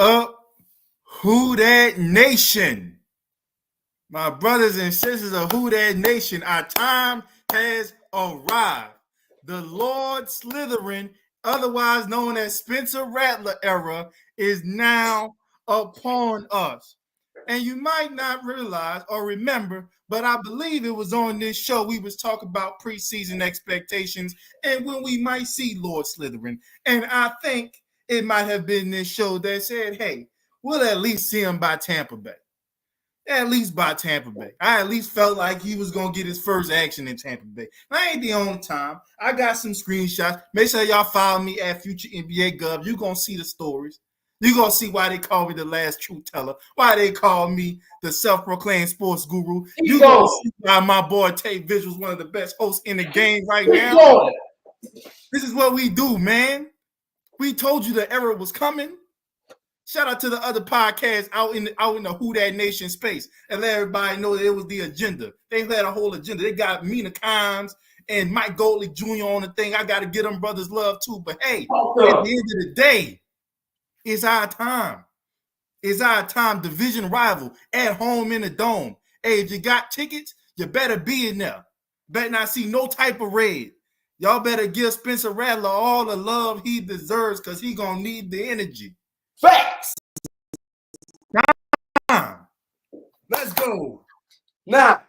up, Who That Nation? My brothers and sisters of Who That Nation, our time has arrived. The Lord Slytherin, otherwise known as Spencer Rattler era, is now upon us. And you might not realize or remember, but I believe it was on this show we was talking about preseason expectations and when we might see Lord Slytherin. And I think it might have been this show that said, hey, we'll at least see him by Tampa Bay. At least by Tampa Bay. I at least felt like he was going to get his first action in Tampa Bay. I ain't the only time. I got some screenshots. Make sure y'all follow me at Future NBA Gov. You're going to see the stories. You're going to see why they call me the last truth teller, why they call me the self-proclaimed sports guru. You're going to see why my boy Tate Visual's one of the best hosts in the game right now. This is what we do, man. We told you the era was coming. Shout out to the other podcasts out in the Who That Nation space and let everybody know that it was the agenda. They had a whole agenda. They got Mina Kimes and Mike Goldley Jr. on the thing. I got to get them brothers love too. But hey, at the end of the day, it's our time. It's our time. Division rival at home in the dome. Hey, if you got tickets, you better be in there. Better not see no type of red. Y'all better give Spencer Rattler all the love he deserves because he going to need the energy. Facts. Let's go. Now,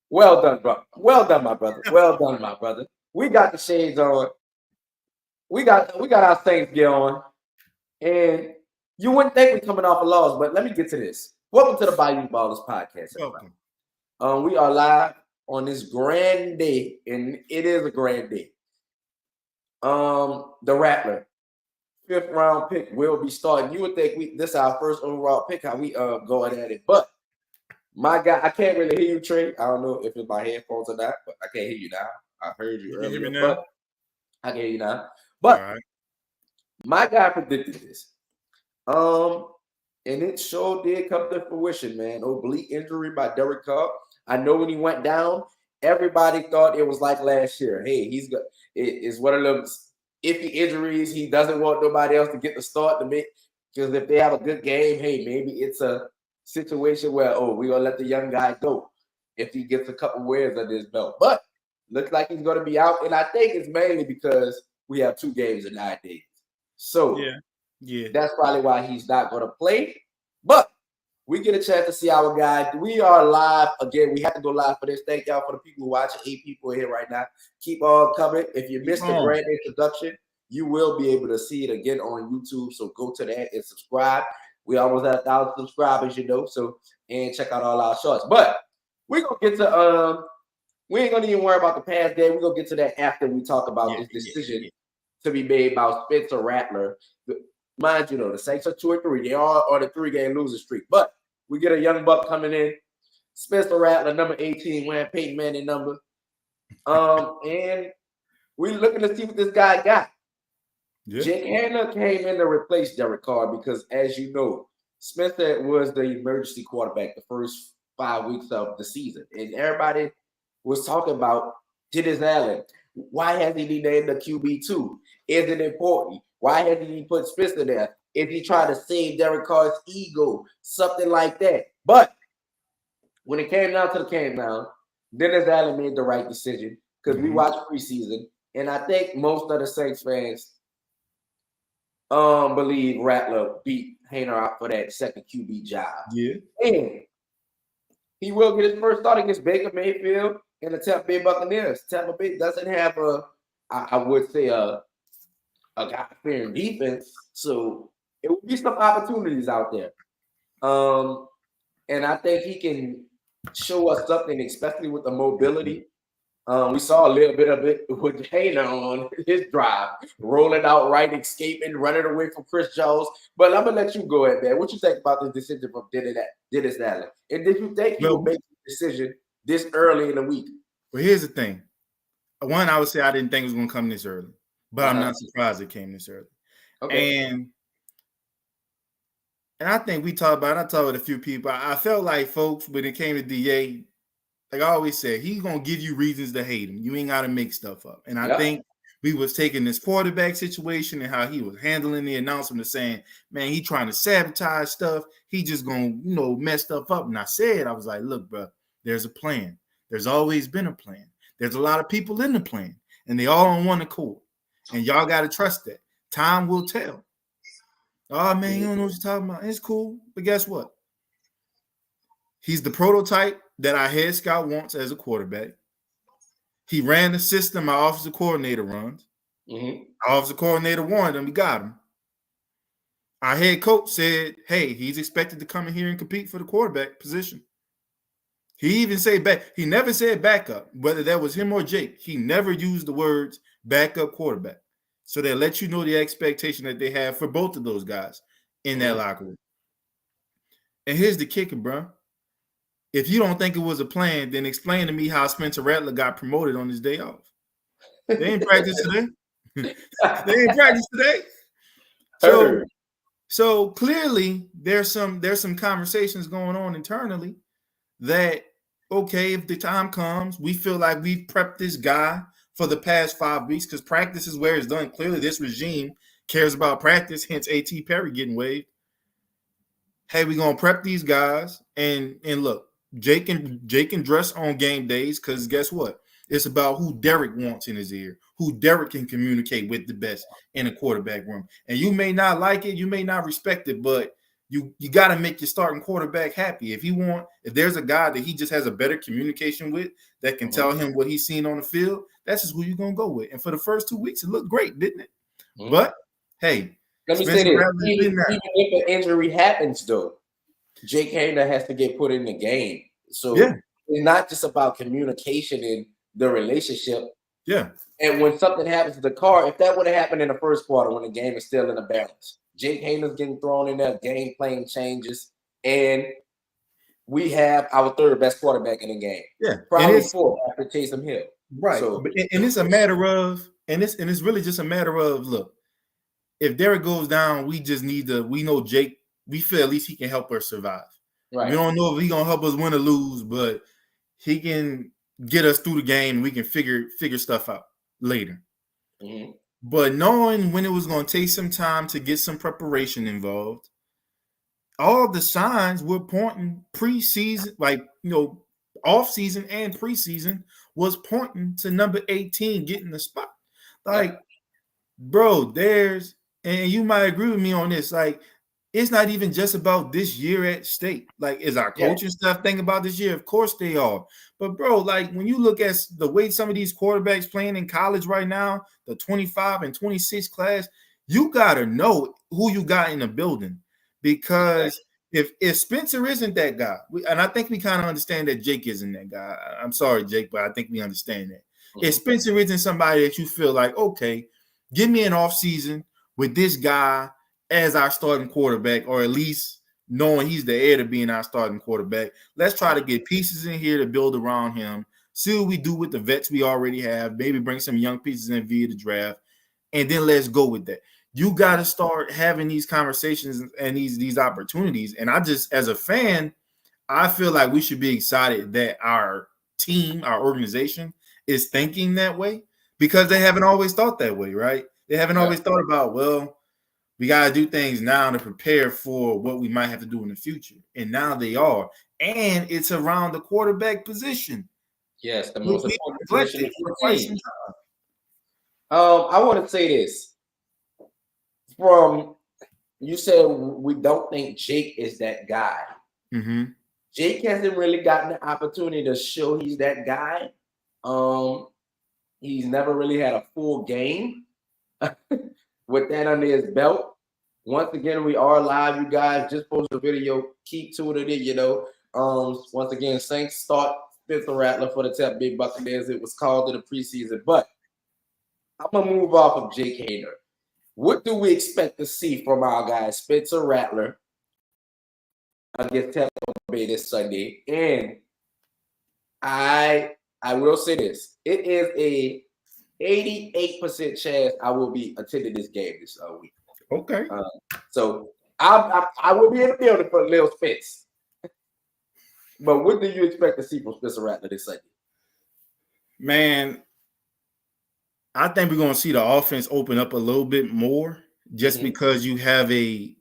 well done, bro. Well done, my brother. Well done, my brother. We got the shades on. We got our Saints gear on, and you wouldn't think we're coming off a loss, but let me get to this. Welcome to the Bayou Ballers podcast. Welcome. We are live on this grand day, and it is a grand day. The Rattler. 5th round pick will be starting. You would think this is our first overall pick, how we going at it. But my guy, I can't really hear you, Trey. I don't know if it's my headphones or not, but I can't hear you now. I heard you earlier. Hear me now? But I can hear you now. But my guy predicted this. And it sure did come to fruition, man. Oblique injury by Derek Carr. I know when he went down, everybody thought it was like last year. Hey, he's got it's one of those iffy injuries. He doesn't want nobody else to get the start to make, because if they have a good game, hey, maybe it's a situation where, we're going to let the young guy go if he gets a couple wears under his belt. But looks like he's going to be out, and I think it's mainly because we have 2 games in 9 days. So yeah, that's probably why he's not going to play. But we get a chance to see our guy. We are live again. We have to go live for this. Thank y'all for the people who watching. 8 people here right now. Keep on coming. If you missed the grand introduction, you will be able to see it again on YouTube. So go to that and subscribe. We almost at 1,000 subscribers, and check out all our shorts. But we're gonna get to we ain't gonna even worry about the past game. We're gonna get to that after we talk about this decision to be made by Spencer Rattler. Mind you, the Saints are 2-3. They are on a 3-game losing streak. But we get a young buck coming in. Spencer Rattler, number 18, wearing Peyton Manning number. And we're looking to see what this guy got. Yeah. Jake Hanna came in to replace Derek Carr because, as you know, Spencer was the emergency quarterback the first 5 weeks of the season. And everybody was talking about Dennis Allen. Why hasn't he named the QB2? Is it important? Why hasn't he put Spencer there? If he tried to save Derek Carr's ego, something like that. But when it came down, Dennis Allen made the right decision because we watched preseason, and I think most of the Saints fans believe Rattler beat Hayner out for that second QB job. Yeah, and he will get his first start against Baker Mayfield and the Tampa Bay Buccaneers. Tampa Bay doesn't have I would say a God-fearing defense, so it will be some opportunities out there. And I think he can show us something, especially with the mobility. We saw a little bit of it with Hayner on his drive, rolling out right, escaping, running away from Chris Jones. But I'm gonna let you go ahead, man. What you think about this decision from Dennis Allen? And did you think he would make the decision this early in the week? Well, here's the thing. One, I would say I didn't think it was gonna come this early, but I'm not surprised it came this early. Okay. And I think I talked with a few people. I felt like folks, when it came to DA, like I always said, he's gonna give you reasons to hate him. You ain't gotta make stuff up. And I think we was taking this quarterback situation and how he was handling the announcement of saying, man, he trying to sabotage stuff. He just gonna, mess stuff up. And I was like, look, bro, there's a plan. There's always been a plan. There's a lot of people in the plan, and they all on one accord. And y'all got to trust that. Time will tell. Oh, man, you don't know what you're talking about. It's cool. But guess what? He's the prototype that our head scout wants as a quarterback. He ran the system our offensive coordinator runs. Our offensive coordinator wanted him. We got him. Our head coach said, hey, he's expected to come in here and compete for the quarterback position. He even said back. He never said backup, whether that was him or Jake. He never used the words backup quarterback. So they let you know the expectation that they have for both of those guys in that locker room. And here's the kicker, bro. If you don't think it was a plan, then explain to me how Spencer Rattler got promoted on his day off. They didn't practice today. They didn't practice today. So clearly there's some conversations going on internally that, okay, if the time comes, we feel like we've prepped this guy for the past 5 weeks because practice is where it's done. Clearly this regime cares about practice, hence A.T. Perry getting waived. Hey, we're going to prep these guys. And look, Jake can dress on game days because guess what? It's about who Derek wants in his ear, who Derek can communicate with the best in a quarterback room. And you may not like it, you may not respect it, but you got to make your starting quarterback happy. If there's a guy that he just has a better communication with that can tell him what he's seen on the field, that's just who you're going to go with. And for the first 2 weeks, it looked great, didn't it? But, hey. Let me say this. Even if an injury happens, though, Jake Haener has to get put in the game. So it's not just about communication and the relationship. Yeah. And when something happens to the car, if that would have happened in the first quarter when the game is still in the balance, Jake Haener's getting thrown in there, game plan changes, and we have our third best quarterback in the game. Yeah. Probably fourth after Taysom Hill. Right. So, and it's a matter of, and it's really just a matter of, look, if Derek goes down, we know Jake, we feel at least he can help us survive. Right. We don't know if he's gonna help us win or lose, but he can get us through the game and we can figure stuff out later. But knowing when it was going to take some time to get some preparation involved, all the signs were pointing preseason, off season and preseason was pointing to number 18 getting the spot. Bro, and you might agree with me on this, it's not even just about this year at State. Is our coaching staff thinking about this year? Of course they are. But, bro, when you look at the way some of these quarterbacks playing in college right now, the 25 and 26 class, you got to know who you got in the building. Because if Spencer isn't that guy, and I think we kind of understand that Jake isn't that guy. I'm sorry, Jake, but I think we understand that. If Spencer isn't somebody that you feel like, okay, give me an offseason with this guy as our starting quarterback, or at least knowing he's the heir to being our starting quarterback. Let's try to get pieces in here to build around him. See what we do with the vets we already have. Maybe bring some young pieces in via the draft, and then let's go with that. You got to start having these conversations and these opportunities. And I just, as a fan, I feel like we should be excited that our team, our organization, is thinking that way because they haven't always thought that way, right? They haven't always thought about, well, we got to do things now to prepare for what we might have to do in the future. And now they are. And it's around the quarterback position. Yes, the most important position for the team. I want to say this. You said we don't think Jake is that guy. Jake hasn't really gotten the opportunity to show he's that guy. He's never really had a full game with that under his belt. Once again, we are live, you guys. Just posted a video. Keep tuning in, Once again, Saints start Spencer Rattler for the Tampa Bay Buccaneers. It was called in the preseason. But I'm going to move off of Jake Haener. What do we expect to see from our guy, Spencer Rattler, against Tampa Bay this Sunday? And I will say this. It is a 88% chance I will be attending this game this week. Okay. So I will be in the building for Lil Spence. But what do you expect to see from Spencer Rattler this Sunday? Man, I think we're going to see the offense open up a little bit more just because you have a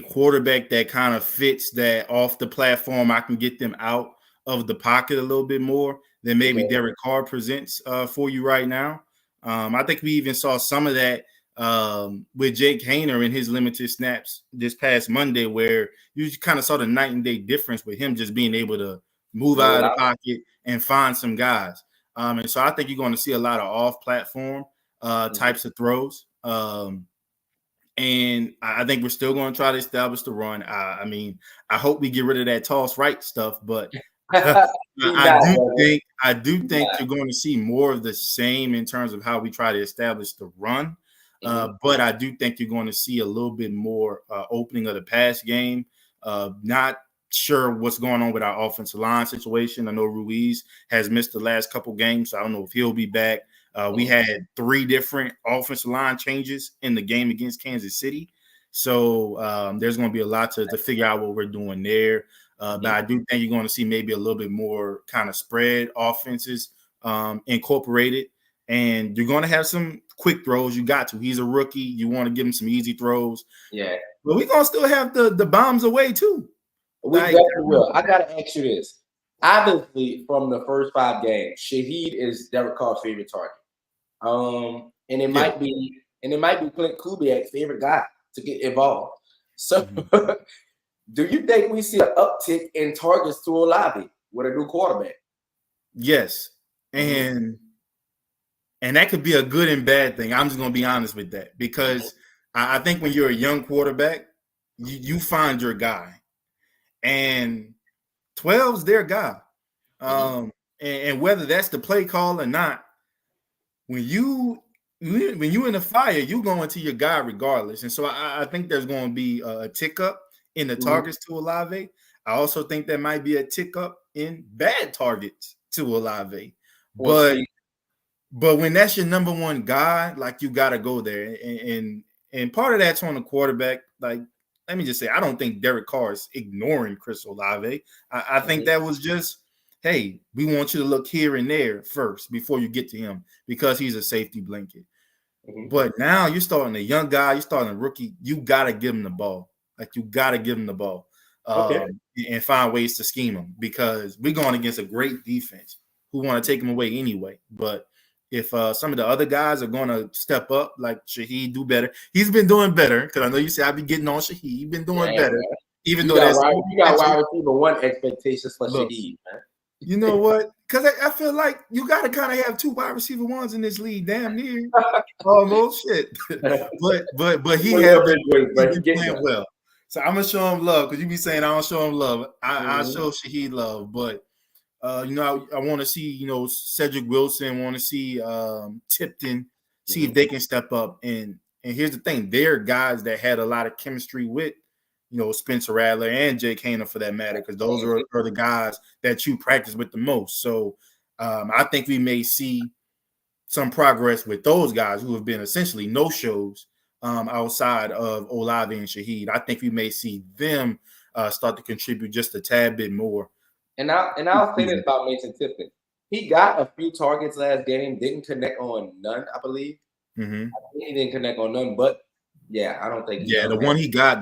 quarterback that kind of fits that off the platform. I can get them out of the pocket a little bit more than maybe Derek Carr presents for you right now. I think we even saw some of that with Jake Hayner in his limited snaps this past Monday, where you kind of saw the night and day difference with him just being able to move out of the pocket and find some guys. And so I think you're going to see a lot of off-platform types of throws. And I think we're still going to try to establish the run. I mean, I hope we get rid of that toss right stuff, but I do think you're going to see more of the same in terms of how we try to establish the run. But I do think you're going to see a little bit more opening of the pass game. Not sure what's going on with our offensive line situation. I know Ruiz has missed the last couple games, so I don't know if he'll be back. We had 3 different offensive line changes in the game against Kansas City. So there's going to be a lot to figure out what we're doing there. But I do think you're going to see maybe a little bit more kind of spread offenses incorporated. And you're going to have some quick throws. You got to. He's a rookie. You want to give him some easy throws. Yeah. But we're going to still have the bombs away too. We definitely will. I got to ask you this. Obviously, from the first 5 games, Shaheed is Derek Carr's favorite target. And it might be Clint Kubiak's favorite guy to get involved. So do you think we see an uptick in targets to Olave with a new quarterback? Yes. And that could be a good and bad thing. I'm just going to be honest with that because I think when you're a young quarterback, you find your guy. And 12's their guy. And whether that's the play call or not, when you in the fire, you go into your guy regardless. And so I think there's going to be a tick up in the targets to Olave. I also think there might be a tick up in bad targets to Olave. But when that's your number one guy, like you got to go there. And part of that's on the quarterback. Like, let me just say, I don't think Derek Carr is ignoring Chris Olave. I think that was just, hey, we want you to look here and there first before you get to him because he's a safety blanket. But now you're starting a young guy, you're starting a rookie. You got to give him the ball. Like, you got to give him the ball and find ways to scheme him because we're going against a great defense who want to take him away anyway. But if some of the other guys are going to step up, like Shaheed, do better. He's been doing better because I know you say I've been getting on Shaheed. He's been doing better, even though that's you got wide receiver 1 expectations for Shaheed, man. You know what? Because I feel like you got to kind of have 2 wide receiver 1s in this league, damn near almost shit. but he has been playing well. So I'm gonna show him love because you be saying I don't show him love. I show Shaheed love, but. I want to see, Cedric Wilson, want to see Tipton, see if they can step up. And here's the thing. They're guys that had a lot of chemistry with, Spencer Rattler and Jake Hayner for that matter, because those are the guys that you practice with the most. So I think we may see some progress with those guys who have been essentially no-shows outside of Olave and Shaheed. I think we may see them start to contribute just a tad bit more. And I'll say this about Mason Tipton. He got a few targets last game, didn't connect on none, I believe. I think he didn't connect on none, but I don't think the one he got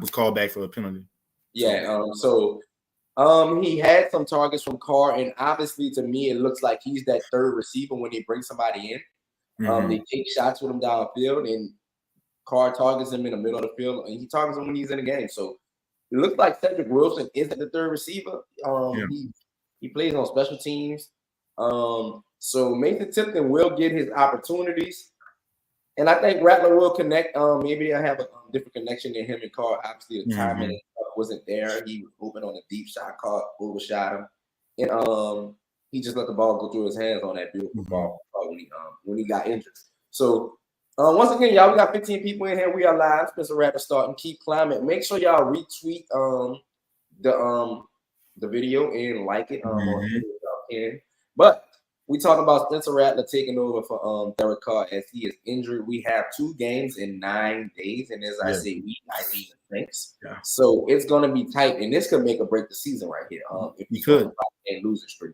was called back for a penalty. He had some targets from Carr, and obviously to me, it looks like he's that third receiver when they bring somebody in. They take shots with him downfield, and Carr targets him in the middle of the field, and he targets him when he's in the game. So it looks like Cedric Wilson isn't the third receiver. He plays on special teams. So Mason Tipton will get his opportunities. And I think Rattler will connect. Maybe they'll have a different connection than him and Carr. Obviously, the timing wasn't there. He was open on a deep shot. Carr overshot him. And he just let the ball go through his hands on that beautiful ball when he got injured. So once again, y'all, we got 15 people in here. We are live. Spencer Rattler starting. Keep climbing. Make sure y'all retweet the video and like it But we talk about Spencer Rattler taking over for Derek Carr as he is injured. We have 2 games in 9 days, and as I say, I mean the Saints. So it's going to be tight, and this could make or break the season right here. If you could and losing streak.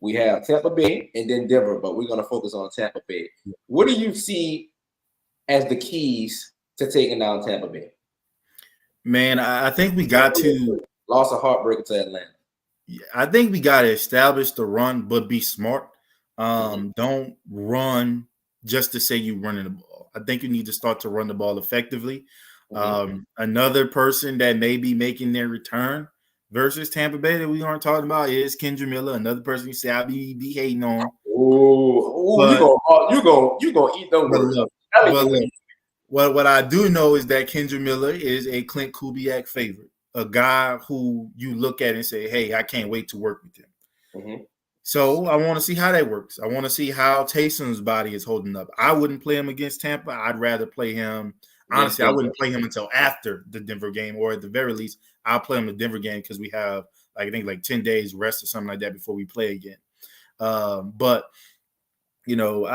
We have Tampa Bay and then Denver, but we're going to focus on Tampa Bay. What do you see as the keys to taking down Tampa Bay? Man, I think we got to lost a heartbreaker to Atlanta. I think we got to establish the run, but be smart. Don't run just to say you running the ball. I think you need to start to run the ball effectively. Another person that may be making their return versus Tampa Bay that we aren't talking about is Kendra Miller. Another person you say I be hating on. You gonna eat them words. What I do know is that Kendra Miller is a Clint Kubiak favorite, a guy who you look at and say, hey, I can't wait to work with him. So I want to see how that works. I want to see how Taysom's body is holding up. I wouldn't play him against Tampa. I'd rather play him. Honestly, I wouldn't play him until after the Denver game, or at the very least, I'll play him the Denver game because we have, I think, 10 days rest or something like that before we play again. But, you know,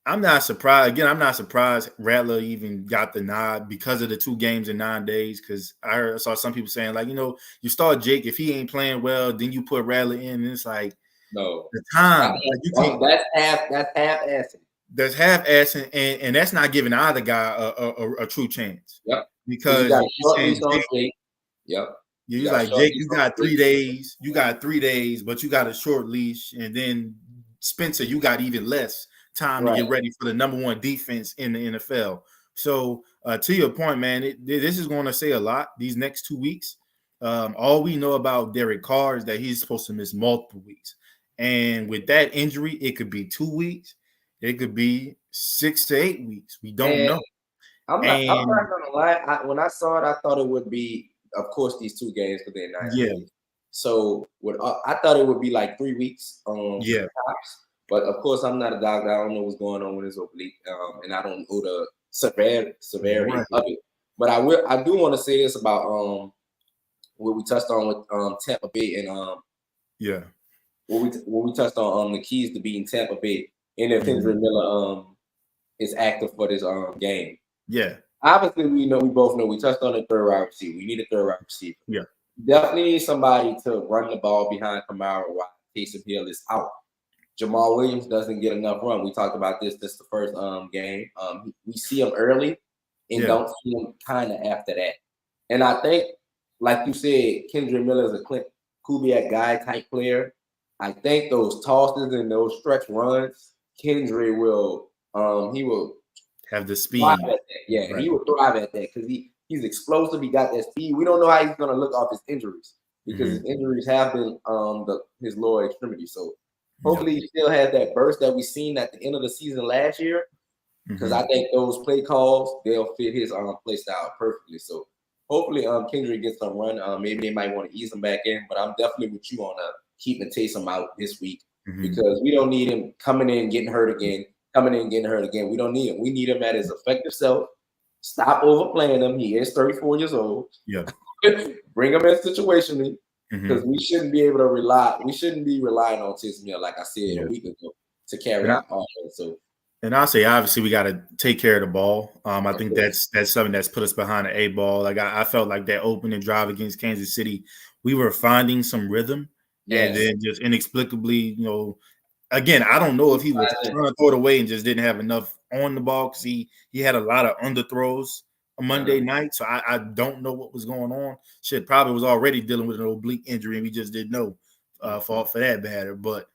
I'm not surprised. Again, I'm not surprised Rattler even got the nod because of the 2 games in 9 days. Because I saw some people saying, like, you start Jake, if he ain't playing well, then you put Rattler in. And it's like, no, the time. That's half-assing. That's half-assing, and that's not giving either guy a true chance. Yep. Because Jake. Yep. He's like, Jake, you got 3 days. You got 3 days, but you got a short leash. And then Spencer, you got even less time to get ready for the #1 defense in the NFL. So to your point, man, this is going to say a lot these next 2 weeks. All we know about Derek Carr is that he's supposed to miss multiple weeks. And with that injury, it could be 2 weeks. It could be 6 to 8 weeks. We don't know. I'm not going to lie. When I saw it, I thought it would be, of course, these 2 games because they're 9 days. So I thought it would be like 3 weeks. Tops. But of course, I'm not a doctor. I don't know what's going on with his oblique, and I don't know the severity of it. But I do want to say this about what we touched on with Tampa Bay and what we touched on the keys to beating Tampa Bay, and if Kendra Miller is active for this game. Yeah. Obviously, we both know we touched on the third wide receiver. We need a third wide receiver. Yeah. Definitely need somebody to run the ball behind Kamara while Taysom Hill is out. Jamal Williams doesn't get enough run. We talked about this the first game. We see him early and don't see him kind of after that. And I think, like you said, Kendra Miller is a Clint Kubiak guy type player. I think those tosses and those stretch runs, Kendra will have the speed. Thrive at that. Yeah, he will thrive at that because he's explosive. He got that speed. We don't know how he's going to look off his injuries because his injuries have been his lower extremity. So hopefully he still has that burst that we seen at the end of the season last year, because I think those play calls, they'll fit his play style perfectly. So hopefully Kendrick gets some run. Maybe they might want to ease him back in, but I'm definitely with you on keeping Taysom out this week because we don't need him coming in getting hurt again. We don't need him. We need him at his effective self. Stop overplaying him. He is 34 years old. Yeah. Bring him in situationally. Because we shouldn't be able to rely. We shouldn't be relying on Taysom Hill, like I said a week ago, to carry out offense. So, and I'll say, obviously, we got to take care of the ball. I think that's something that's put us behind the 8 ball. Like I felt like that opening drive against Kansas City, we were finding some rhythm, and then just inexplicably, again, I don't know if he was trying to throw it away and just didn't have enough on the ball because he had a lot of underthrows on Monday night. So I don't know what was going on. Shit, probably was already dealing with an oblique injury and we just didn't know for that matter. But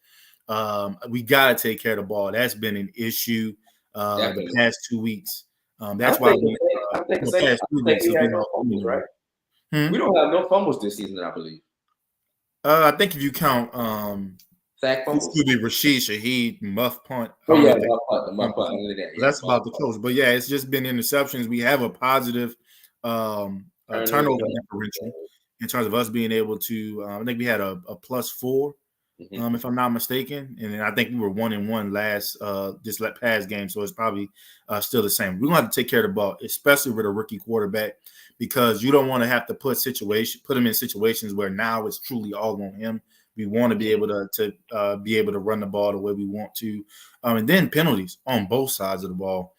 we got to take care of the ball. That's been an issue the past 2 weeks. That's why we past 2 weeks have been fumbles, right? We don't have no fumbles this season, I believe. I think if you count sack fumbles, this could be Rashid Shaheed, muff punt. Muff punt. That's about the close. But yeah, it's just been interceptions. We have a positive turnover differential in terms of us being able to. I think we had a +4, if I'm not mistaken, and then I think we were 1-1 this past game. So it's probably still the same. We're gonna have to take care of the ball, especially with a rookie quarterback, because you don't want to have to put him in situations where now it's truly all on him. We want to be able to run the ball the way we want to, and then penalties on both sides of the ball,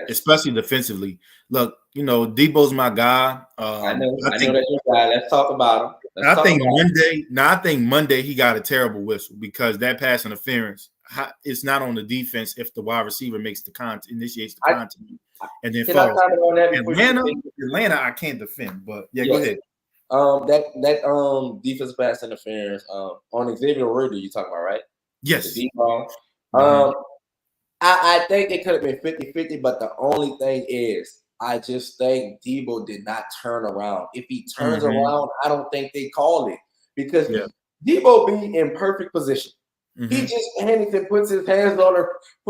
especially defensively. Look, Debo's my guy. I know that's your guy. Let's talk about him. Let's talk about Monday. I think Monday he got a terrible whistle because that pass interference. It's not on the defense if the wide receiver makes the initiates the contact, and then Can I falls. comment on that before you continue? Atlanta, I can't defend, but yeah, go Yes. ahead. That defensive pass interference on Xavier Worthy you talking about, right? Yes. The deep ball. I think it could have been 50-50, but the only thing is I just think Debo did not turn around. If he turns around, I don't think they call it because Debo be in perfect position. He just Hennington puts his hands on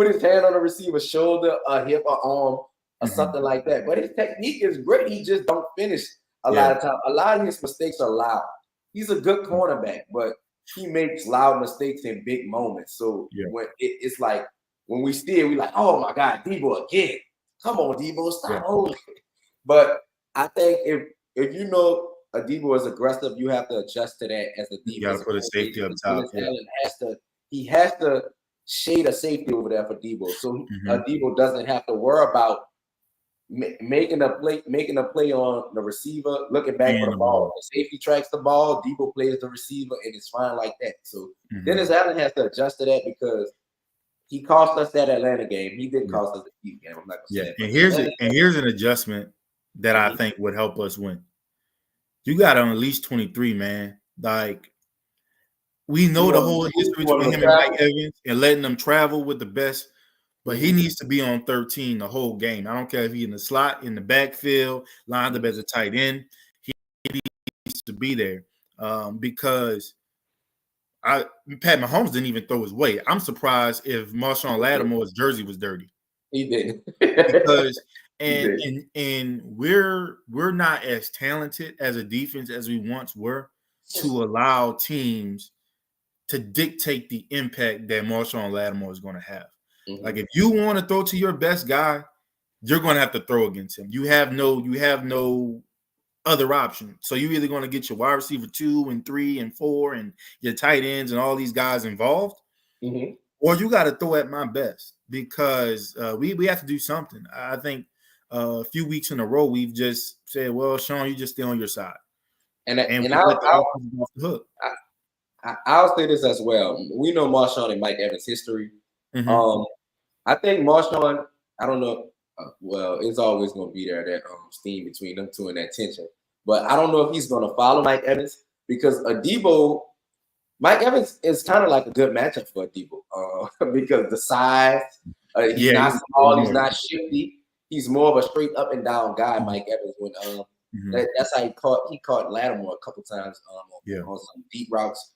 his hand on the receiver's shoulder, a hip, or arm, or something like that. But his technique is great. He just don't finish a lot of time. A lot of his mistakes are loud. He's a good cornerback, but he makes loud mistakes in big moments. So when it's like when we see it, we like, oh my God, Debo again. Come on, Debo, stop holding. But I think if you know a Debo is aggressive, you have to adjust to that as a defense. You got to put a safety up top. He has to shade a safety over there for Debo, so Debo doesn't have to worry about making a play on the receiver, looking back for the ball. The safety tracks the ball, Debo plays the receiver, and it's fine like that. So Dennis Allen has to adjust to that because he cost us that Atlanta game. He didn't cost us the Heat game. I'm not gonna say that. And here's an adjustment that I think would help us win. You got to unleash 23, man. Like we know the whole history between him and Mike Evans and letting them travel with the best. But he needs to be on 13 the whole game. I don't care if he's in the slot, in the backfield, lined up as a tight end. He needs to be there because Pat Mahomes didn't even throw his weight. I'm surprised if Marshawn Lattimore's jersey was dirty. He did because and we're not as talented as a defense as we once were to allow teams to dictate the impact that Marshawn Lattimore is going to have. Like if you want to throw to your best guy, you're going to have to throw against him. You have no other option. So you're either going to get your wide receiver 2 and 3 and 4 and your tight ends and all these guys involved, or you got to throw at my best because we have to do something. I think a few weeks in a row we've just said, well, Sean, you just stay on your side, and I'll say this as well. We know Marshawn and Mike Evans' history. I think Marshawn, I don't know. Well, it's always going to be there, that steam between them two and that tension. But I don't know if he's going to follow Mike Evans because Mike Evans is kind of like a good matchup for Debo because the size, he's not small, he's not shifty. He's more of a straight up and down guy, Mike Evans. When that's how he caught Lattimore a couple times on some deep routes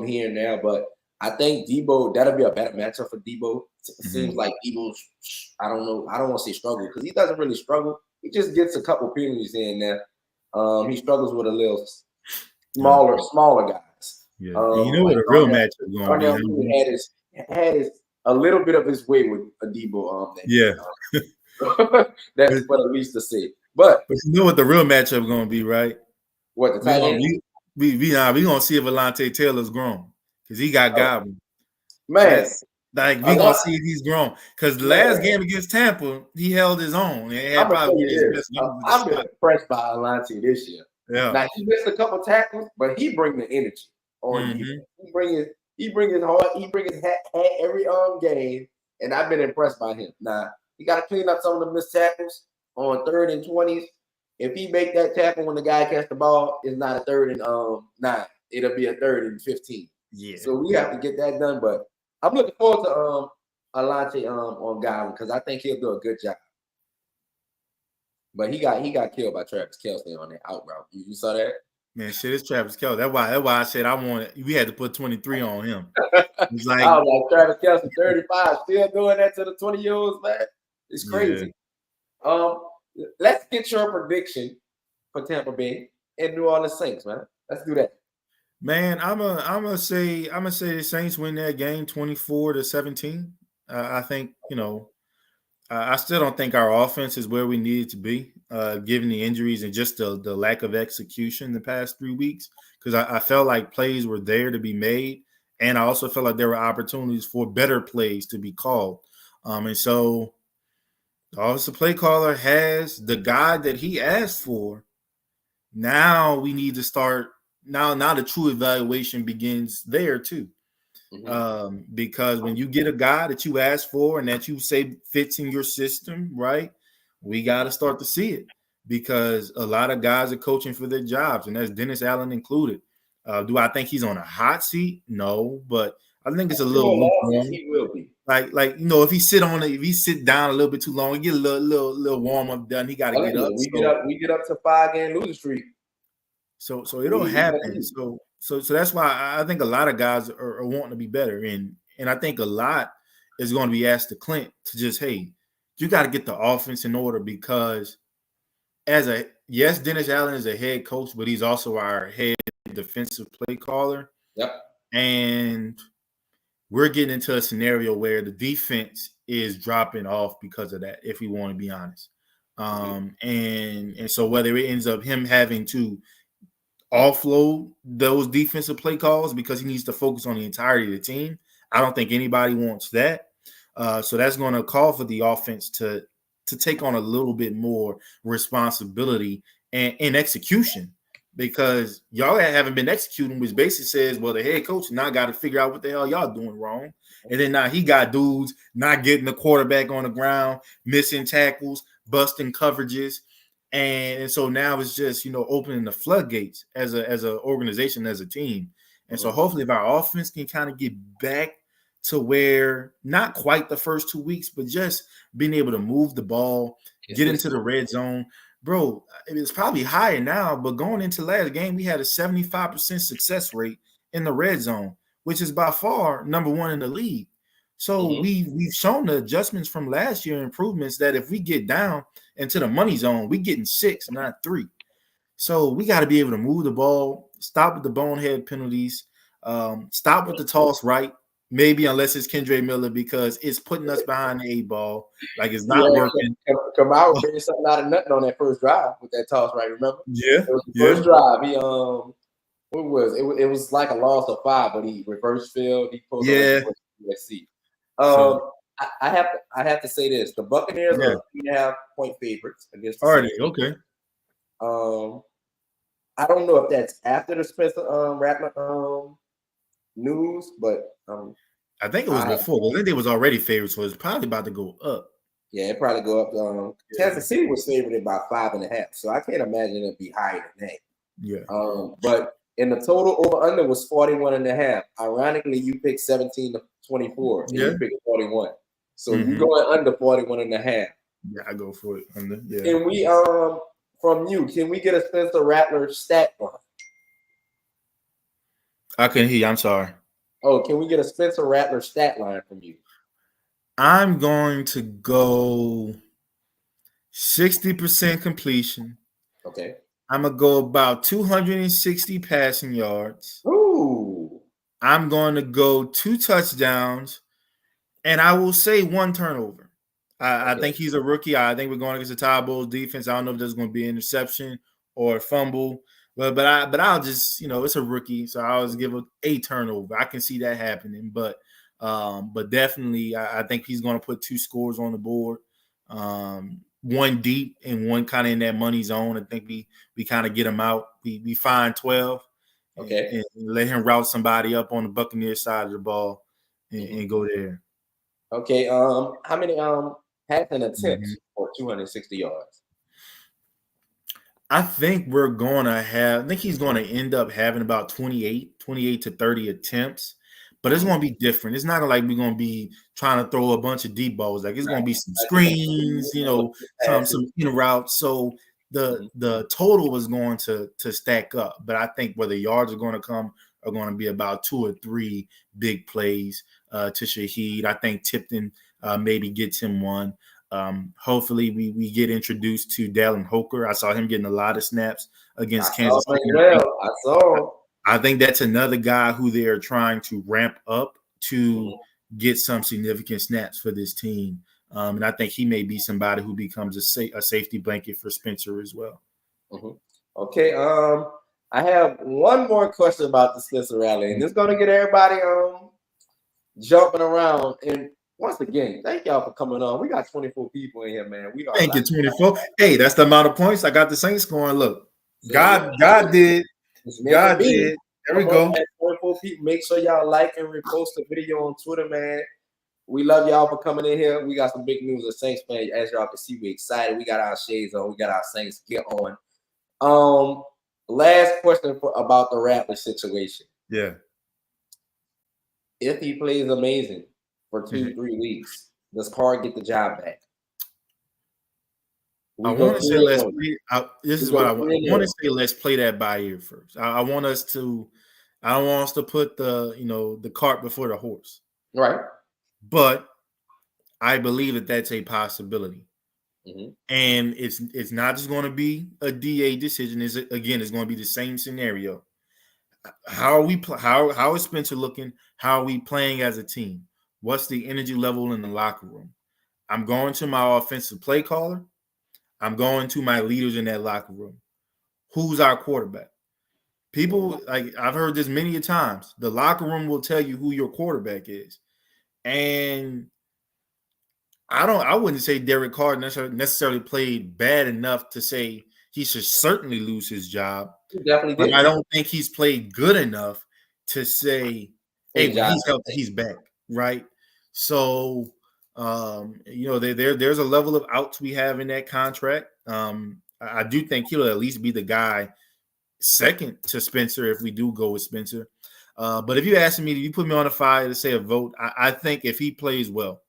here and there. But I think Debo, that'll be a better matchup for Debo. It seems like Debo's, I don't know, I don't want to say struggle because he doesn't really struggle. He just gets a couple penalties in there. He struggles with a little smaller guys. Yeah. You know what a real matchup is going to be. Had a little bit of his way with a Debo. That's what at least to say. But you know what the real matchup is going to be, right? What, the tight end? We gonna see if Alante Taylor's grown because he got goblin. Man, like we gonna see if he's grown because the last game against Tampa he held his own. I'm impressed by Alante this year. Yeah. Now he missed a couple tackles, but he bring the energy on you. He bring his heart. He bring his hat every game, and I've been impressed by him. Now he got to clean up some of the missed tackles on 3rd and 20s. If he make that tackle when the guy catch the ball, it's not a 3rd and 9. It'll be a 3rd and 15. Yeah. So we have to get that done. But I'm looking forward to Alante on Godwin because I think he'll do a good job. But he got killed by Travis Kelce on that out route. You saw that? Man, shit, it's Travis Kelce. That's why I said we had to put 23 on him. It's like, I was like Travis Kelce, 35, still doing that to the 20-year-olds, man. It's crazy. Yeah. Let's get your prediction for Tampa Bay and New Orleans Saints, man. Let's do that. Man, I'm gonna say the Saints win that game 24-17. I think I still don't think our offense is where we need it to be, given the injuries and just the lack of execution the past 3 weeks. Because I felt like plays were there to be made, and I also felt like there were opportunities for better plays to be called. And so the offensive play caller has the guy that he asked for. Now we need to start now the true evaluation begins there too. Because when you get a guy that you ask for and that you say fits in your system, right? We got to start to see it because a lot of guys are coaching for their jobs, and that's Dennis Allen included. Do I think he's on a hot seat? No, but I think it's a little lukewarm. He will be. Like if he sit down a little bit too long, get a little warm up done, he got to get up. We get up to 5-game losing streak. So it'll happen. So that's why I think a lot of guys are wanting to be better, and I think a lot is going to be asked to Clint to just, hey, you got to get the offense in order because Dennis Allen is a head coach, but he's also our head defensive play caller. Yep. And we're getting into a scenario where the defense is dropping off because of that, if we want to be honest. And so whether it ends up him having to offload those defensive play calls because he needs to focus on the entirety of the team, I don't think anybody wants that. So that's going to call for the offense to take on a little bit more responsibility and execution because y'all haven't been executing, which basically says, well, the head coach now got to figure out what the hell y'all doing wrong. And then now he got dudes not getting the quarterback on the ground, missing tackles, busting coverages. And so now it's just, opening the floodgates as a organization, as a team. And so hopefully if our offense can kind of get back to where not quite the first 2 weeks, but just being able to move the ball, get into the red zone. Bro, it's probably higher now, but going into last game, we had a 75% success rate in the red zone, which is by far number one in the league. So we've shown the adjustments from last year, improvements that if we get down into the money zone, we getting 6, not 3. So we got to be able to move the ball, stop with the bonehead penalties, stop with the toss right, maybe unless it's Kendre Miller because it's putting us behind the 8 ball. Like it's not working. Come out and bring something out of nothing on that first drive with that toss right, remember? Yeah. It was the first drive. He what was it? It was like a loss of 5, but he reverse field. He pulled USC. I have to say this: the Buccaneers are 3.5-point favorites against the Saints. Okay. I don't know if that's after the Spencer Rattler news, but I think it was before. I think they was already favorites, so it's probably about to go up. Yeah, it probably go up. Kansas City was favored about 5.5, so I can't imagine it'd be higher than that. Yeah. But in the total over under was 41.5. Ironically, you picked 17 to 24, and you picked 41. So you going under 41.5. Yeah, I go for it under. Yeah. Can we from you? Can we get a Spencer Rattler stat line? I couldn't hear you. I'm sorry. Oh, can we get a Spencer Rattler stat line from you? I'm going to go 60% completion. Okay. I'm going to go about 260 passing yards. Ooh. I'm going to go 2 touchdowns, and I will say 1 turnover. I think he's a rookie. I think we're going against the Todd Bowles defense. I don't know if there's going to be an interception or a fumble. But I'll just, it's a rookie, so I'll just give a turnover. I can see that happening, but definitely I think he's going to put 2 scores on the board, 1 deep and 1 kind of in that money zone. I think we kind of get him out. We find 12, and let him route somebody up on the Buccaneers side of the ball and go there. Okay. How many passing attempts for 260 yards? I think he's going to end up having about 28 to 30 attempts, but it's going to be different. It's not like we're going to be trying to throw a bunch of deep balls. Like it's going to be some screens, some in routes. So the total is going to stack up, but I think where the yards are going to come are going to be about 2 or 3 big plays to Shaheed. I think Tipton maybe gets him 1. Hopefully we get introduced to Dallin Hoker. I saw him getting a lot of snaps against Kansas City. I think that's another guy who they're trying to ramp up to get some significant snaps for this team. And I think he may be somebody who becomes a safety blanket for Spencer as well. Okay. I have one more question about the Spencer Rattler, and it's going to get everybody jumping around. And once again, thank y'all for coming on. We got 24 people in here, man. Thank you, 24. Hey, that's the amount of points I got the Saints scoring. Look, God did It's meant to God be. did. There we Come on, go. man. 24 people. Make sure y'all like and repost the video on Twitter, man. We love y'all for coming in here. We got some big news of Saints fan. As y'all can see, we excited. We got our shades on. We got our Saints gear on. Last question about the Rattler situation. Yeah. If he plays amazing for 2-3 weeks, does Carr get the job back? I want to say let's play. This is what I want. I want to say let's play that by ear first. I want us to. I don't want us to put the cart before the horse. Right. But I believe that that's a possibility. And it's not just going to be a DA decision. It's going to be the same scenario. How are we? How is Spencer looking? How are we playing as a team? What's the energy level in the locker room? I'm going to my offensive play caller. I'm going to my leaders in that locker room. Who's our quarterback? People, like I've heard this many a times. The locker room will tell you who your quarterback is, and I wouldn't say Derek Carr necessarily played bad enough to say he should certainly lose his job. He definitely but did. I don't think he's played good enough to say, hey, when he's healthy, he's back, right? So, there's a level of outs we have in that contract. I do think he'll at least be the guy second to Spencer if we do go with Spencer. But if you ask me, if you put me on a fire to say a vote, I think if he plays well,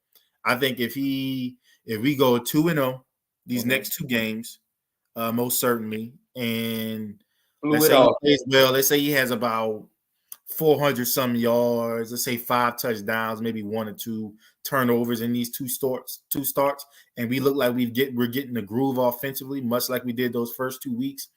I think if we go 2-0 these next two games, most certainly, and let's say he plays well. Let's say he has about 400 some yards. Let's say 5 touchdowns, maybe 1 or 2 turnovers in these two starts, and we look like we're getting the groove offensively, much like we did those first 2 weeks.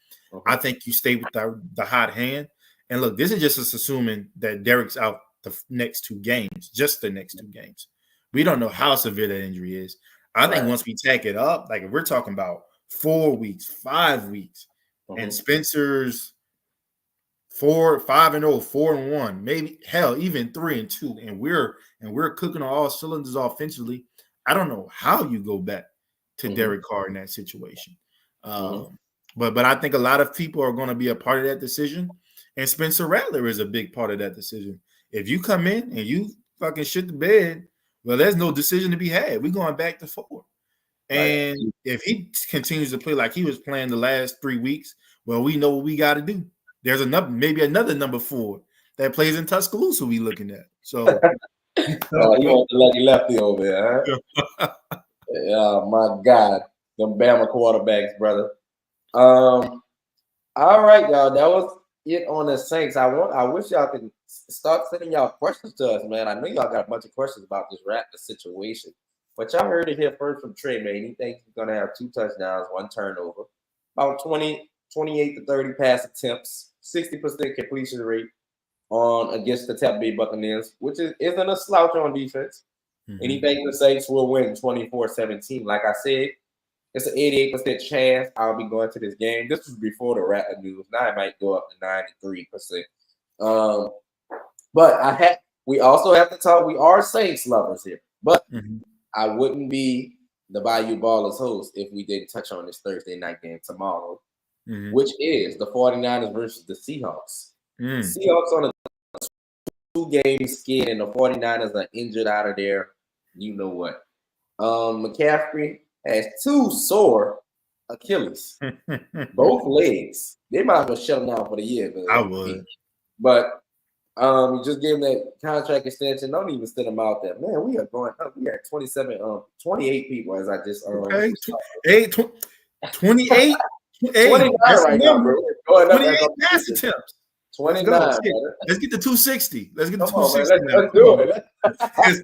I think you stay with the hot hand. And look, this is just us assuming that Derek's out the next 2 games, just the next 2 games. We don't know how severe that injury is. I think once we tack it up, like if we're talking about 4 weeks, 5 weeks, and Spencer's 5-0, 4-1, maybe hell, even 3-2, and we're cooking on all cylinders offensively. I don't know how you go back to Derek Carr in that situation. But I think a lot of people are going to be a part of that decision, and Spencer Rattler is a big part of that decision. If you come in and you fucking shit the bed, well, there's no decision to be had. We're going back to 4. And if he continues to play like he was playing the last 3 weeks, well, we know what we got to do. There's maybe another number 4 that plays in Tuscaloosa we looking at. So you want the lucky lefty over there, huh? Oh my God. Them Bama quarterbacks, brother. All right, y'all. That was it on the Saints. I wish y'all could start sending y'all questions to us, man. I know y'all got a bunch of questions about this Raptor situation. But y'all heard it here first from Trey, man. He thinks he's going to have 2 touchdowns, 1 turnover, about 28 to 30 pass attempts, 60% completion rate against the Tampa Bay Buccaneers, which isn't a slouch on defense. And he thinks the Saints will win 24-17. Like I said, it's an 88% chance I'll be going to this game. This was before the Rattler news. Now it might go up to 93%. But we also have to talk. We are Saints lovers here, but I wouldn't be the Bayou Ballers host if we didn't touch on this Thursday night game tomorrow, which is the 49ers versus the Seahawks. The Seahawks on a 2-game skid, and the 49ers are injured out of there. You know what? McCaffrey has 2 sore Achilles, both legs. They might as well shut him down for the year. I would. But just give him that contract extension. Don't even send him out there. Man, we are going up. We are 28 people as I just 28. 29 right now, bro. 28 pass attempts. 29. Let's get to 260. Let's get to 260. Let's do it. Let's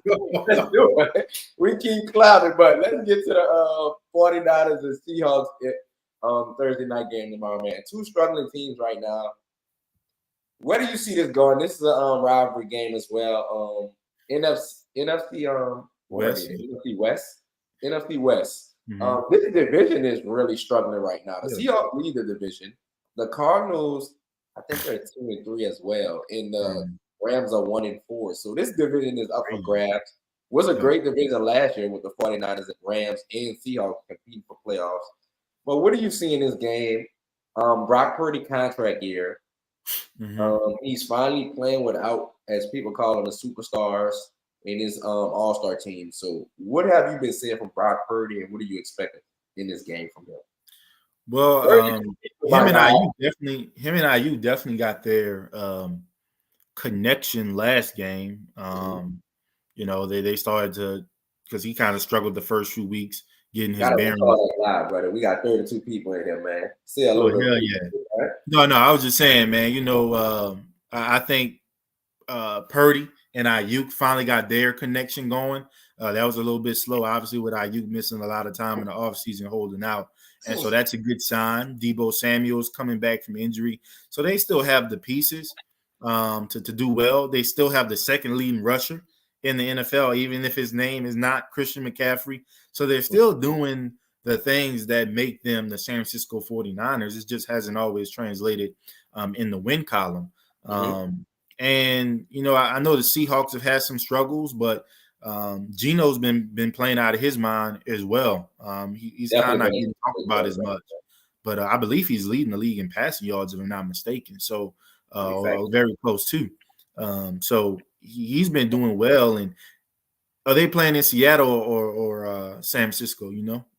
do it. We keep clouding, but let's get to the 49ers and Seahawks Thursday night game tomorrow, man. 2 struggling teams right now. Where do you see this going? This is a rivalry game as well. NFC West. This division is really struggling right now. The Seahawks lead the division. The Cardinals, I think they're 2-3 as well, and the Rams are 1-4. So this division is up for grabs. It was a great division last year with the 49ers and Rams and Seahawks competing for playoffs. But what do you see in this game? Brock Purdy contract year. Mm-hmm. He's finally playing without, as people call them, the superstars in his All-Star team. So, what have you been seeing from Brock Purdy, and what are you expecting in this game from him? Well, Purdy him might and not have. IU definitely got their connection last game. They started to, because he kind of struggled the first few weeks getting his Gotta bearings. recall that live, brother. We got 32 people in here, man. Say hello Oh to hell the yeah! people, right? No, I was just saying, man. I think Purdy and Ayuk finally got their connection going. That was a little bit slow, obviously, with Ayuk missing a lot of time in the offseason holding out. And so that's a good sign. Debo Samuel's coming back from injury. So they still have the pieces to do well. They still have the second leading rusher in the NFL, even if his name is not Christian McCaffrey. So they're still doing the things that make them the San Francisco 49ers. It just hasn't always translated in the win column. Mm-hmm. And I know the Seahawks have had some struggles, but Geno's been playing out of his mind as well. He's kind of Definitely not been getting talked about as much, but I believe he's leading the league in passing yards, if I'm not mistaken. So, exactly. or very close too. So he's been doing well. And are they playing in Seattle or San Francisco?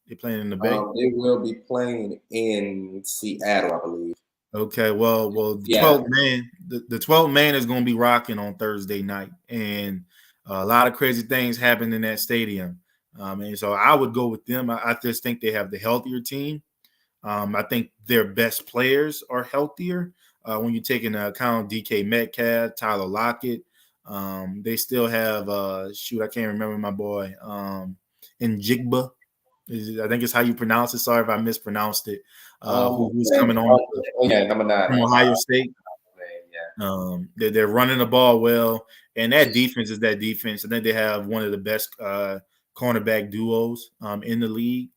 They playing in the Bay. They will be playing in Seattle, I believe. Okay, well, the Yeah. 12th man, the 12th man is going to be rocking on Thursday night, and a lot of crazy things happen in that stadium. And so I would go with them. I just think they have the healthier team. I think their best players are healthier. When you take into account DK Metcalf, Tyler Lockett, they still have I can't remember my boy, Njigba. I think it's how you pronounce it. Sorry if I mispronounced it. Who's coming on Yeah, number 9. from Ohio State. Yeah. They're running the ball well, and that defense is that defense. I think they have one of the best cornerback duos in the league,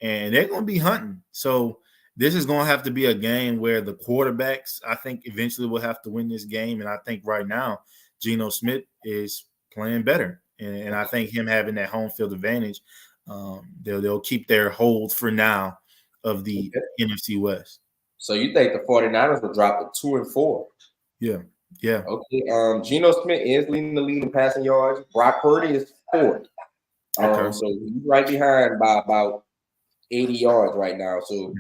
and they're going to be hunting. So this is going to have to be a game where the quarterbacks, I think, eventually will have to win this game. And I think right now, Geno Smith is playing better, and I think him having that home field advantage, they'll keep their hold for now of the NFC West. So you think the 49ers will drop to 2-4? Yeah. Okay. Geno Smith is leading the lead in passing yards. Brock Purdy is fourth. Okay. So he's right behind by about 80 yards right now. So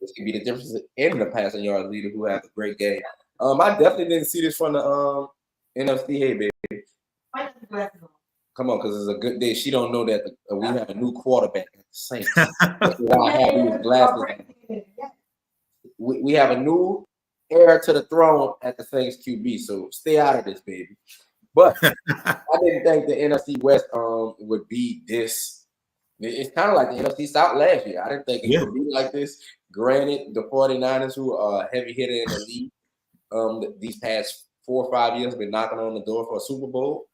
this could be the difference in the passing yards leader who has a great game. I definitely didn't see this from the NFC. Hey, baby. Come on, because it's a good day. She don't know that we have a new quarterback at the Saints. That's why I have these glasses. We have a new heir to the throne at the Saints QB. So stay out of this, baby. But I didn't think the NFC West would be this. It's kind of like the NFC South last year. I didn't think it would be like this. Granted, the 49ers, who are a heavy hitter in the league, these past 4 or 5 years, been knocking on the door for a Super Bowl.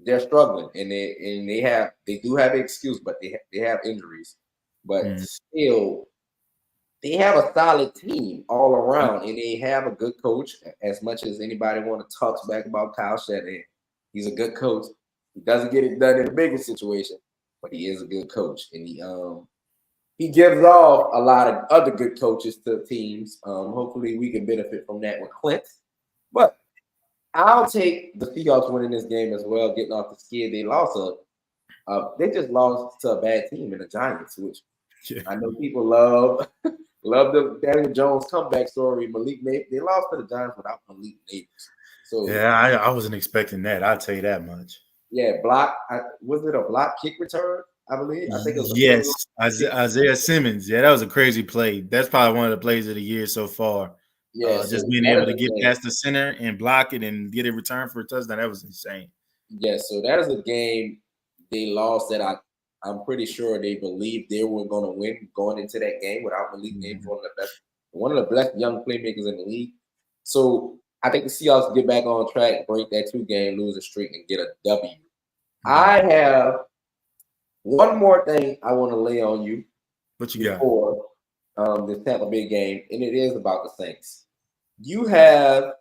They're struggling, and they do have an excuse, but they have injuries. But still, they have a solid team all around, and they have a good coach. As much as anybody want to talk back about Kyle Shanahan, he's a good coach. He doesn't get it done in the biggest situation, but he is a good coach, and he gives off a lot of other good coaches to teams. Hopefully, we can benefit from that with Clint. But I'll take the Seahawks winning this game as well, getting off the skid. They just lost to a bad team in the Giants, which I know people love. Love the Daniel Jones comeback story. Malik Nabers. They lost to the Giants without Malik Nabers. So yeah, I wasn't expecting that. I'll tell you that much. Yeah, was it a block kick return? I believe. I think it was yes, Isaiah Simmons. Yeah, that was a crazy play. That's probably one of the plays of the year so far. Yeah, just being able to get past the center and block it and get a return for a touchdown, that was insane. Yeah, so that is a game they lost that I'm pretty sure they believed they were going to win going into that game without Malik Nabers, one of the best young playmakers in the league. So I think the Seahawks get back on track, break that 2-game losing streak, and get a W. I have one more thing I want to lay on you. What you before this Tampa Bay game, and it is about the Saints. You have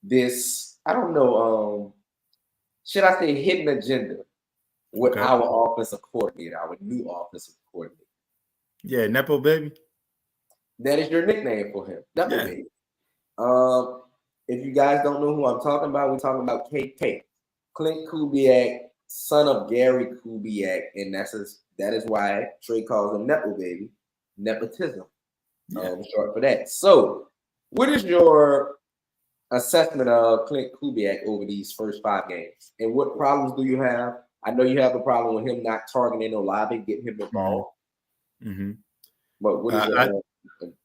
this, I don't know, should I say hidden agenda with our offensive coordinator, our new offensive coordinator. Yeah, Nepo Baby. That is your nickname for him, Nepo Baby. If you guys don't know who I'm talking about, we're talking about KK, Clint Kubiak, son of Gary Kubiak, and that is why Trey calls him Nepo baby, nepotism, short for that. So, what is your assessment of Clint Kubiak over these first 5 games, and what problems do you have? I know you have a problem with him not targeting Olave, getting him the ball, Mm-hmm. but what is your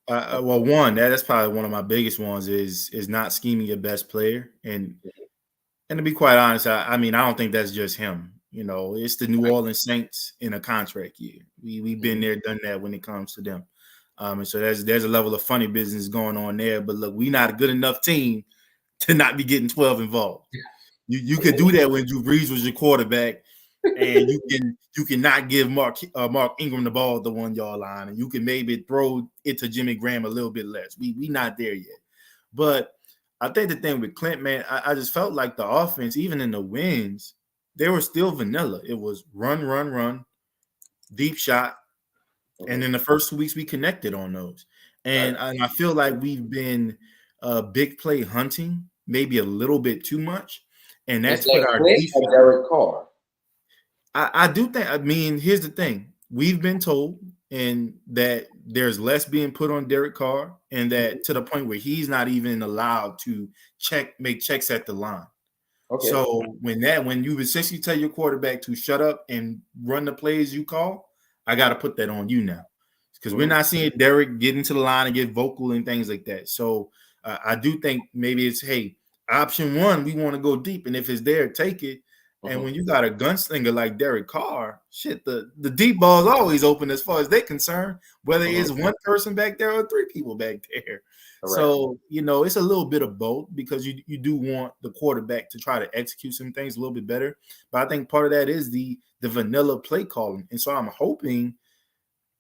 well, one that's probably one of my biggest ones is not scheming your best player, and to be quite honest, I mean I don't think that's just him. You know, it's the New Orleans Saints in a contract year. We've been there, done that when it comes to them, and so there's a level of funny business going on there. But look, we not a good enough team to not be getting 12 involved. You could do that when Drew Brees was your quarterback, and you can not give Mark Ingram the ball at the 1 yard line, and you can maybe throw it to Jimmy Graham a little bit less. We not there yet, but I think the thing with Clint, man, I just felt like the offense, even in the wins, they were still vanilla. It was run, run, run, deep shot, and in the first 2 weeks we connected on those, and I feel like we've been big play hunting maybe a little bit too much, and Is that's put that our Clint or defense. Derek Carr? I do think. I mean, here's the thing: we've been told, and that there's less being put on Derek Carr, and that to the point where he's not even allowed to make checks at the line. Okay. So when you essentially tell your quarterback to shut up and run the plays you call, I got to put that on you now, because we're not seeing Derek get into the line and get vocal and things like that. So I do think maybe it's, hey, option one, we want to go deep, and if it's there, take it. And when you got a gunslinger like Derek Carr, shit, the deep ball is always open as far as they're concerned, whether it's one person back there or 3 people back there. So, you know, it's a little bit of both, because you do want the quarterback to try to execute some things a little bit better. But I think part of that is the vanilla play calling. And so I'm hoping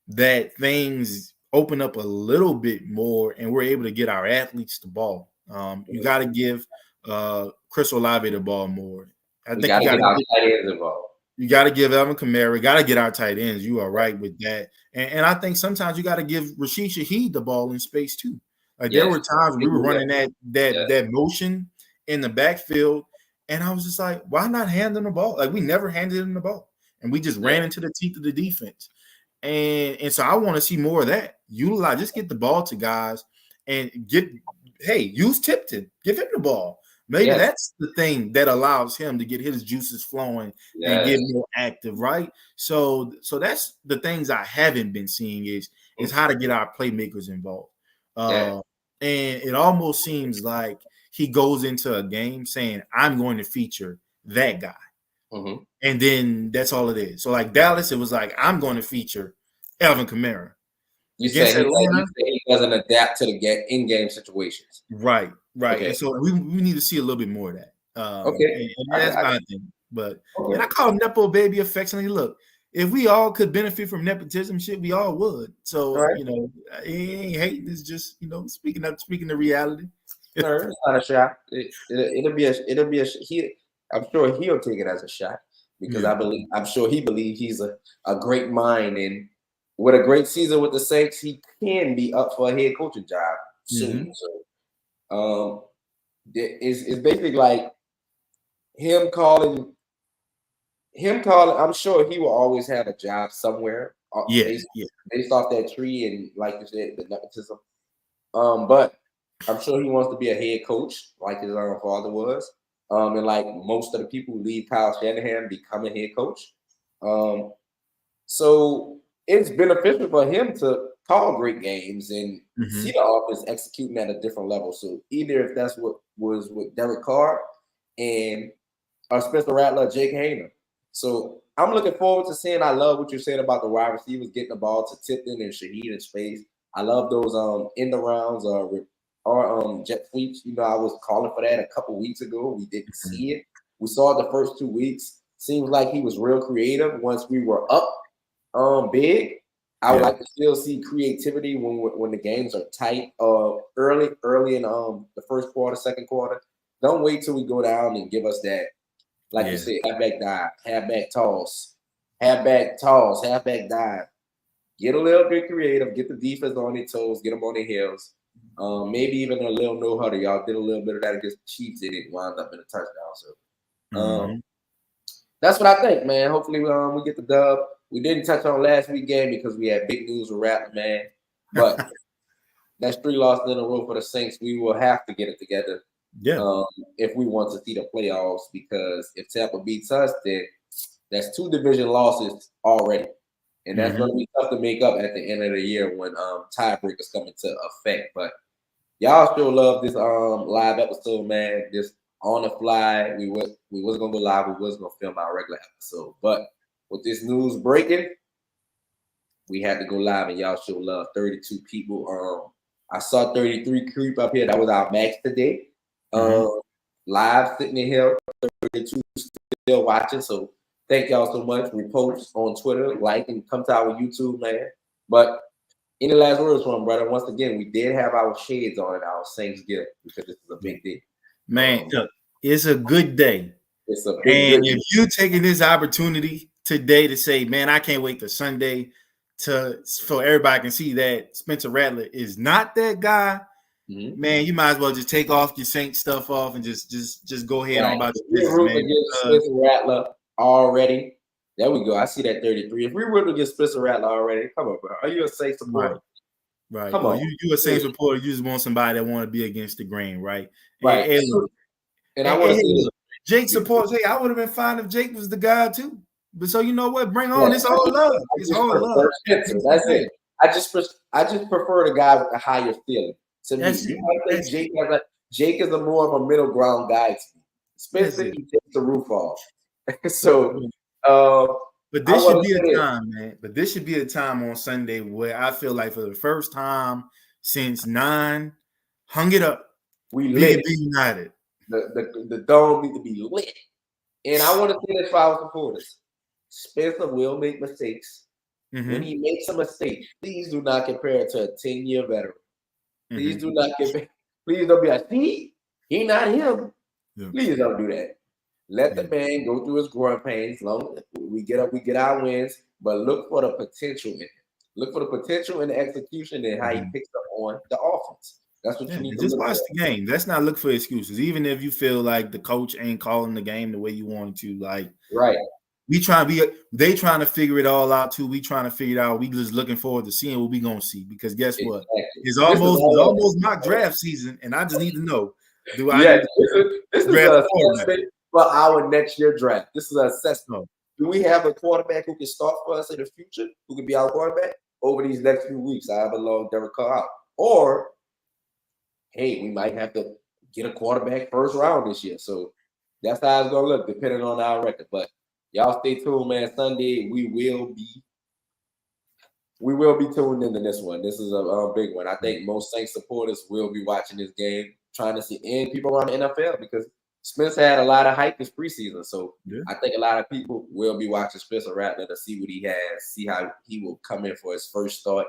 that things open up a little bit more and we're able to get our athletes the ball. You got to give Chris Olave the ball more. I think you got to get tight ends involved. You got to give Alvin Kamara, got to get our tight ends. You are right with that. And I think sometimes you got to give Rashid Shaheed the ball in space too. Like there were times we were running that motion in the backfield, and I was just like, why not hand them the ball? Like we never handed them the ball, and we just ran into the teeth of the defense. And so I want to see more of that. Utilize, just get the ball to guys and use Tipton, give him the ball. Maybe that's the thing that allows him to get his juices flowing and get more active, right? So that's the things I haven't been seeing is how to get our playmakers involved. And it almost seems like he goes into a game saying, I'm going to feature that guy. And then that's all it is. So like Dallas, it was like, I'm going to feature Alvin Kamara. You say he doesn't adapt to the in-game situations. Right. Okay. And so we need to see a little bit more of that. And that's my thing. But and I call him Nepo baby affectionately. Look, if we all could benefit from nepotism shit, we all would. So you know, he ain't hating. It's just, you know, speaking the reality. No, it's not a shot. It'll be a I'm sure he'll take it as a shot, because I'm sure he believes he's a great mind, and with a great season with the Saints, he can be up for a head coaching job soon. So it's basically like him calling. I'm sure he will always have a job somewhere. Based off that tree, and like you said, the nepotism. But I'm sure he wants to be a head coach, like his own father was. And like most of the people who leave Kyle Shanahan become a head coach. So it's beneficial for him to call great games and see the offense executing at a different level. So either if that's what was with Derek Carr and Spencer Rattler, Jake Hayner. So I'm looking forward to seeing. I love what you're saying about the wide receivers getting the ball to Tipton and Shaheed in space. I love those in the rounds or jet sweeps. You know, I was calling for that a couple weeks ago. We didn't see it. We saw it the first 2 weeks. Seems like he was real creative once we were up big. I would like to still see creativity when the games are tight. Early in the first quarter, second quarter. Don't wait till we go down and give us that. Like you said, halfback dive, halfback toss, halfback dive. Get a little bit creative. Get the defense on their toes. Get them on their heels. Maybe even a little no huddle. Y'all did a little bit of that against the Chiefs. They didn't wind up in a touchdown. So that's what I think, man. Hopefully, we get the dub. We didn't touch on last week's game because we had big news with Rattler, man. But that's 3 losses in a row for the Saints. We will have to get it together. Yeah. If we want to see the playoffs, because if Tampa beats us, then that's 2 division losses already. And that's going to be tough to make up at the end of the year when tiebreakers come into effect. But y'all still love this live episode, man. Just on the fly. We was gonna go live, we was gonna film our regular episode. But with this news breaking, we had to go live, and y'all show love. 32 people. I saw 33 creep up here. That was our max today. Live sitting in here, 32 still watching. So thank y'all so much. Repost on Twitter, like, and come to our YouTube, man. But any last words from brother? Once again, we did have our shades on in our Saints gift because this is a big day. Man, look, it's a good day. It's a big and if you're taking this opportunity today to say, man, I can't wait for Sunday for everybody can see that Spencer Rattler is not that guy, man, you might as well just take off your Saints stuff off and just go ahead on about your business, man. Spencer Rattler already. There we go. I see that 33. If we were to get Spencer Rattler already, come on, bro. Are you a Saints supporter? Right. Come on. You a Saints supporter. You just want somebody that want to be against the grain, right? Right. And I want to see Jake supports. Hey, I would have been fine if Jake was the guy too. But so you know what? Bring on. It's all love. It's all love. That's it. I just prefer the guy with the higher ceiling. To me, you might think Jake is a more of a middle ground guy. Spencer, he takes the roof off. So, but this should be a time, man. But this should be a time on Sunday where I feel like for the first time since 9, hung it up. We lit. Be united. The dome need to be lit. And I want to say this for our supporters. Spencer will make mistakes. When he makes a mistake, please do not compare it to a 10-year veteran. Please do not compare. Please don't be like, see, he not him. Yeah. Please don't do that. Let the man go through his growing pains. Long we get up, we get our wins, but look for the potential in it. Look for the potential in the execution and how he picks up on the offense. That's what you need to just watch the game. Let's not look for excuses. Even if you feel like the coach ain't calling the game the way you want to, like they trying to figure it all out too. We trying to figure it out. We just looking forward to seeing what we gonna see. Because guess what? It's almost mock draft season, and I just need to know. Do I need to this is a assessment for our next year draft. This is an assessment. Do we have a quarterback who can start for us in the future, who can be our quarterback over these next few weeks? However long Derek Carr out. Or hey, we might have to get a quarterback first round this year. So that's how it's gonna look, depending on our record. But y'all stay tuned, man. Sunday we will be tuned into this one. This is a big one. I think most Saints supporters will be watching this game, trying to see, and people around the NFL, because Spencer had a lot of hype this preseason. So I think a lot of people will be watching Spencer Rattler to see what he has, see how he will come in for his first start.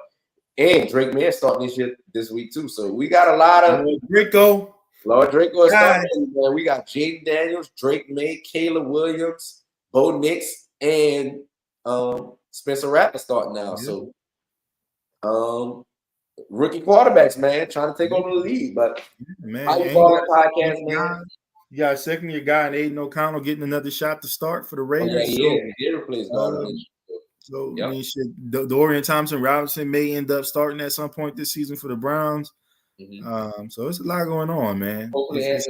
And Drake May starting this week too. So we got a lot of Lord Draco is starting. Man. We got Jaden Daniels, Drake May, Kayla Williams, Bo Nix, and Spencer Rattler starting now. So rookie quarterbacks, man, trying to take over the league. But how you call that podcast, man? You got a second-year guy and Aiden O'Connell getting another shot to start for the Raiders. He did replace Gardner. So I mean, Dorian Thompson-Robinson may end up starting at some point this season for the Browns. So it's a lot going on, man. Hopefully, it's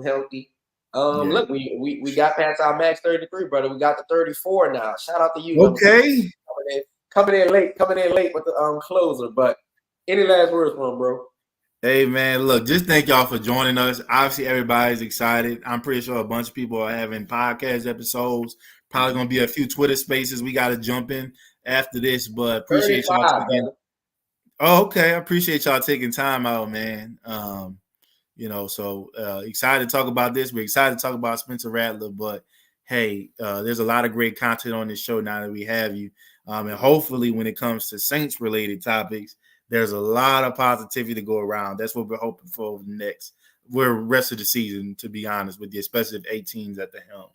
healthy. Look, we got past our max 33, brother. We got the 34 now. Shout out to you. Okay, coming in late with the closer. But any last words from him, bro? Hey, man, look, just thank y'all for joining us. Obviously, everybody's excited. I'm pretty sure a bunch of people are having podcast episodes. Probably going to be a few Twitter spaces we got to jump in after this, but appreciate y'all taking. Oh, okay. I appreciate y'all taking time out, man. So excited to talk about this. We're excited to talk about Spencer Rattler, but hey, there's a lot of great content on this show now that we have you. And hopefully when it comes to Saints related topics, there's a lot of positivity to go around. That's what we're hoping for over the rest of the season, to be honest with you, especially if 18's at the helm.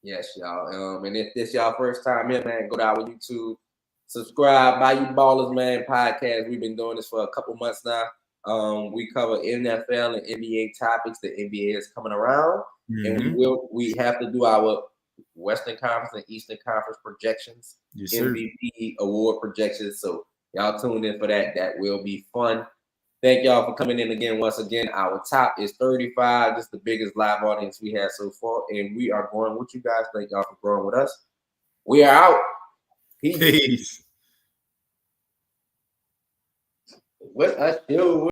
Yes, y'all. And if this y'all first time here, man, go to our YouTube, Subscribe, By You Ballers, man, podcast. We've been doing this for a couple months now. We cover NFL and NBA topics. The NBA is coming around, and we have to do our Western Conference and Eastern Conference projections, Yes, MVP award projections. So y'all tune in for that. That will be fun. Thank y'all for coming in again. Once again, our top is 35. This is the biggest live audience we had so far, and we are growing with you guys. Thank y'all for growing with us. We are out. Peace. Peace. What I do?